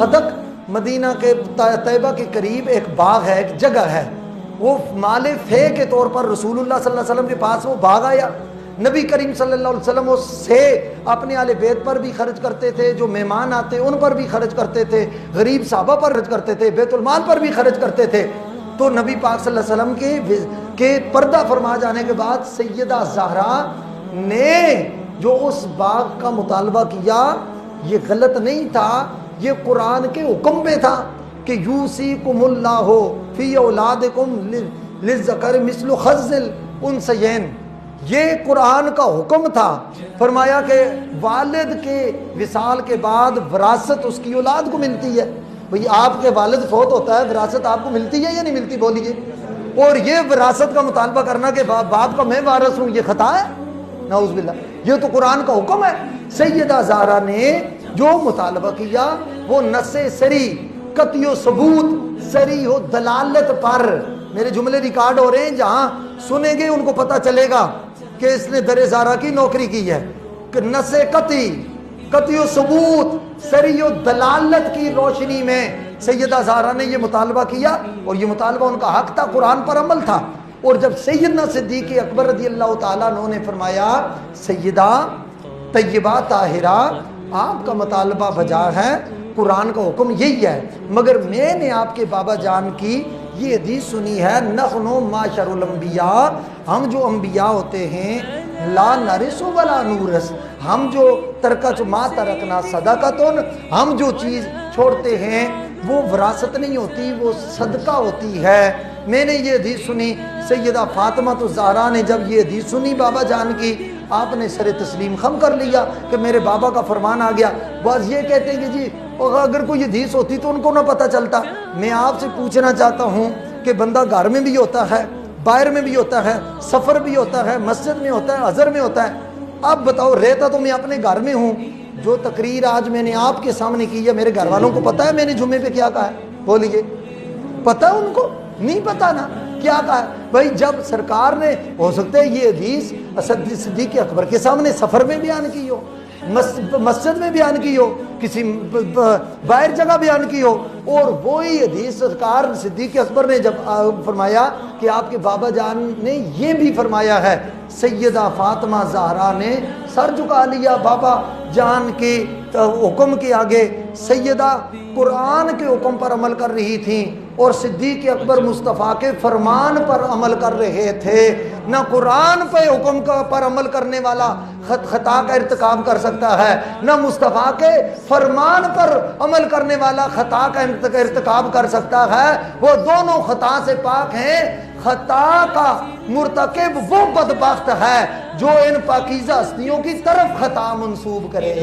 فتق مدینہ کے طیبہ کے قریب ایک باغ ہے، ایک جگہ ہے، وہ مال فے کے طور پر رسول اللہ صلی اللہ علیہ وسلم کے پاس وہ باغ آیا۔ نبی کریم صلی اللہ علیہ وسلم اس سے اپنے اہل بیت پر بھی خرچ کرتے تھے، جو مہمان آتے ان پر بھی خرچ کرتے تھے، غریب صحابہ پر خرچ کرتے تھے، بیت المال پر بھی خرچ کرتے تھے۔ تو نبی پاک صلی اللہ علیہ وسلم کے پردہ فرما جانے کے بعد سیدہ زہرا نے جو اس باغ کا مطالبہ کیا یہ غلط نہیں تھا، یہ قرآن کے حکم میں تھا کہ یوصیکم اللہ فی اولادکم للذکر مثل حظ الانثیین، یہ قرآن کا حکم تھا۔ فرمایا کہ والد کے وصال کے بعد وراثت اس کی اولاد کو ملتی ہے۔ بھئی آپ کے والد فوت ہوتا ہے، وراثت آپ کو ملتی ہے یا نہیں ملتی؟ بولیے۔ اور یہ وراثت کا مطالبہ کرنا کہ باپ کا میں وارث ہوں، یہ خطا ہے؟ نعوذ باللہ، یہ تو قرآن کا حکم ہے۔ سیدہ زہرا نے جو مطالبہ کیا وہ نص سری، قطعی و ثبوت، صریح و دلالت پر، میرے جملے ریکارڈ ہو رہے ہیں، جہاں سنیں گے ان کو پتہ چلے گا کہ اس نے در زہرا کی نوکری کی ہے، کہ نص قطعی و ثبوت، صریح و دلالت کی روشنی میں سیدہ زہرا نے یہ مطالبہ کیا، اور یہ مطالبہ ان کا حق تھا، قرآن پر عمل تھا۔ اور جب سیدنا صدیق اکبر رضی اللہ تعالیٰ عنہ نے فرمایا سیدہ طیبہ طاہرہ آپ کا مطالبہ بجا ہے، قرآن کا حکم یہی ہے، مگر میں نے آپ کے بابا جان کی یہ حدیث سنی ہے، نحن معاشر الانبیاء، ہم جو انبیاء ہوتے ہیں، لا نرث ولا نورث، ہم جو ترکت ما ترکنا صدقۃ، ہم جو چیز چھوڑتے ہیں وہ وراثت نہیں ہوتی، وہ صدقہ ہوتی ہے۔ میں نے یہ حدیث سنی، سیدہ فاطمہ الزہرا نے جب یہ حدیث سنی بابا جان کی، آپ نے سر تسلیم خم کر لیا کہ میرے بابا کا فرمان آ گیا۔ بعض یہ کہتے ہیں کہ جی اگر کوئی حدیث ہوتی تو ان کو نہ پتہ چلتا۔ میں آپ سے پوچھنا چاہتا ہوں کہ بندہ گھر میں بھی ہوتا ہے، باہر میں بھی ہوتا ہے، سفر بھی ہوتا ہے، مسجد میں ہوتا ہے، عذر میں ہوتا ہے، اب بتاؤ رہتا تو میں اپنے گھر میں ہوں، جو تقریر آج میں نے آپ کے سامنے کی ہے میرے گھر والوں کو پتہ ہے میں نے جمعے پہ کیا کہا ہے؟ بولیے، پتہ ہے ان کو؟ نہیں پتہ نا کیا کہا ہے؟ بھائی جب سرکار نے، ہو سکتا ہے یہ حدیث صدیق اکبر کے سامنے سفر میں بیان کی ہو، مسجد میں بیان کی ہو، کسی باہر جگہ بیان کی ہو، اور وہی حدیث سرکار صدیق اکبر نے جب فرمایا کہ آپ کے بابا جان نے یہ بھی فرمایا ہے، سیدہ فاطمہ زہرا نے سر جھکا لیا بابا جان کے حکم کے آگے۔ سیدہ قرآن کے حکم پر عمل کر رہی تھیں اور صدیق اکبر مصطفیٰ کے فرمان پر عمل کر رہے تھے۔ نہ قرآن پہ حکم پر عمل کرنے والا خطا کا ارتکاب کر سکتا ہے، نہ مصطفیٰ کے فرمان پر عمل کرنے والا خطا کا ارتکاب کر سکتا ہے۔ وہ دونوں خطا سے پاک ہیں۔ خطا کا مرتکب وہ بدبخت ہے جو ان پاکیزہ ہستیوں کی طرف خطا منسوب کرے۔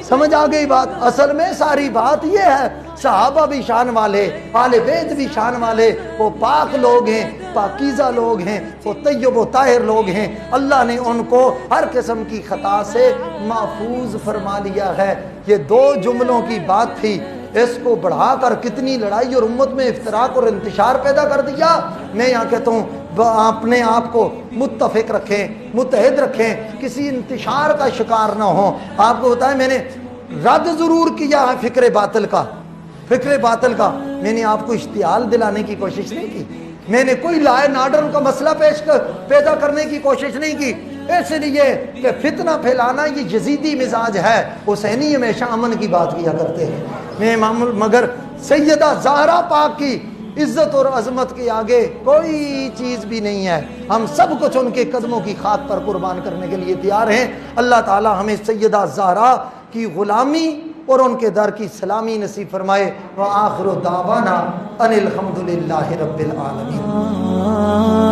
سمجھ آ گئی بات؟ اصل میں ساری بات یہ ہے، صحابہ بھی شان والے، آل بیت بھی شان والے، وہ پاک لوگ ہیں، پاکیزہ لوگ ہیں، وہ طیب و طاہر لوگ ہیں، اللہ نے ان کو ہر قسم کی خطا سے محفوظ فرما لیا ہے۔ یہ دو جملوں کی بات تھی، اس کو بڑھا کر کتنی لڑائی اور امت میں افتراق اور انتشار پیدا کر دیا۔ میں یہاں کہتا ہوں اپنے آپ کو متفق رکھیں، متحد رکھیں، کسی انتشار کا شکار نہ ہوں۔ آپ کو بتائیں میں نے رد ضرور کیا ہے فکر باطل کا، میں نے آپ کو اشتعال دلانے کی کوشش نہیں کی، میں نے کوئی لا اینڈ آرڈر کا مسئلہ پیدا کرنے کی کوشش نہیں کی، اس لیے کہ فتنہ پھیلانا یہ یزیدی مزاج ہے۔ حسینی ہمیشہ امن کی بات کیا کرتے ہیں، مگر سیدہ زہرا پاک کی عزت اور عظمت کے آگے کوئی چیز بھی نہیں ہے۔ ہم سب کچھ ان کے قدموں کی خاک پر قربان کرنے کے لیے تیار ہیں۔ اللہ تعالی ہمیں سیدہ زہرا کی غلامی اور ان کے در کی سلامی نصیب فرمائے۔ وآخر دعوانا ان الحمد للہ رب العالمین۔